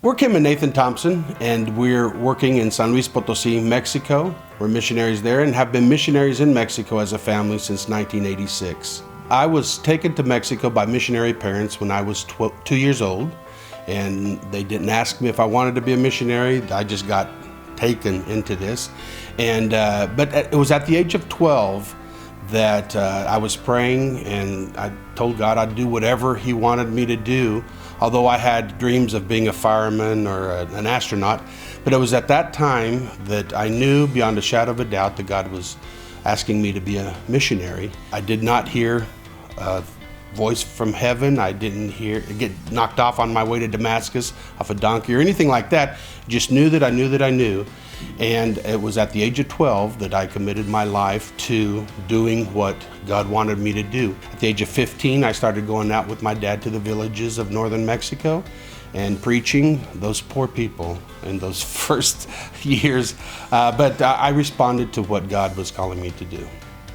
We're Kim and Nathan Thompson, and we're working in San Luis Potosí, Mexico. We're missionaries there and have been missionaries in Mexico as a family since 1986. I was taken to Mexico by missionary parents when I was 2 years old, and they didn't ask me if I wanted to be a missionary. I just got taken into this. But it was at the age of 12 that I was praying, and I told God I'd do whatever He wanted me to do. Although I had dreams of being a fireman or an astronaut, but it was at that time that I knew beyond a shadow of a doubt that God was asking me to be a missionary. I did not hear a voice from heaven. I didn't get knocked off on my way to Damascus off a donkey or anything like that. Just knew that I knew that I knew. And it was at the age of 12 that I committed my life to doing what God wanted me to do. At the age of 15, I started going out with my dad to the villages of northern Mexico and preaching those poor people in those first years. But I responded to what God was calling me to do.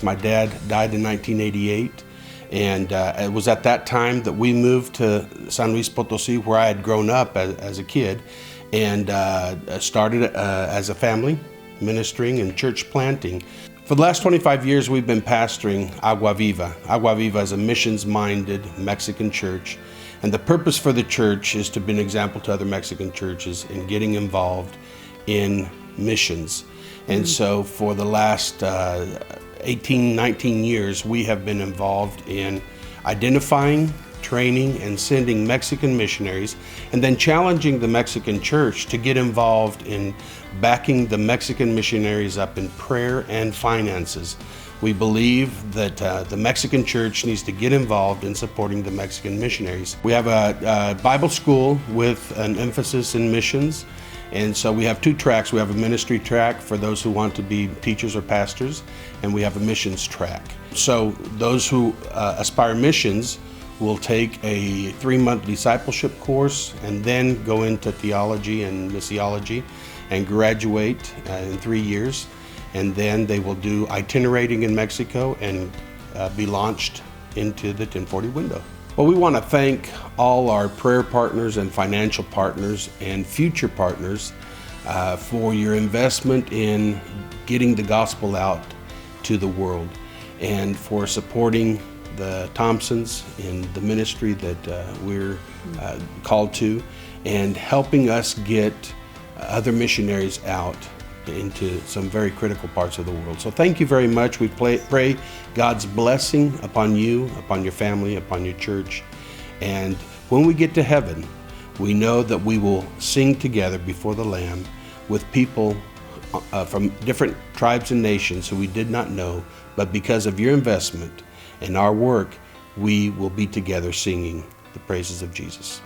My dad died in 1988. And it was at that time that we moved to San Luis Potosí, where I had grown up as a kid, and started as a family, ministering and church planting. For the last 25 years, we've been pastoring Agua Viva. Agua Viva is a missions-minded Mexican church, and the purpose for the church is to be an example to other Mexican churches in getting involved in missions. And so for the last 18, 19 years, we have been involved in identifying, training, and sending Mexican missionaries, and then challenging the Mexican church to get involved in backing the Mexican missionaries up in prayer and finances. We believe that the Mexican church needs to get involved in supporting the Mexican missionaries. We have a Bible school with an emphasis in missions. And so we have two tracks. We have a ministry track for those who want to be teachers or pastors, and we have a missions track. So those who aspire missions will take a 3-month discipleship course and then go into theology and missiology and graduate in 3 years. And then they will do itinerating in Mexico and be launched into the 1040 window. Well, we want to thank all our prayer partners and financial partners and future partners for your investment in getting the gospel out to the world, and for supporting the Thompsons in the ministry that we're called to, and helping us get other missionaries out into some very critical parts of the world. So thank you very much. We pray God's blessing upon you, upon your family, upon your church. And when we get to heaven, we know that we will sing together before the Lamb with people from different tribes and nations who we did not know, but because of your investment in our work, we will be together singing the praises of Jesus.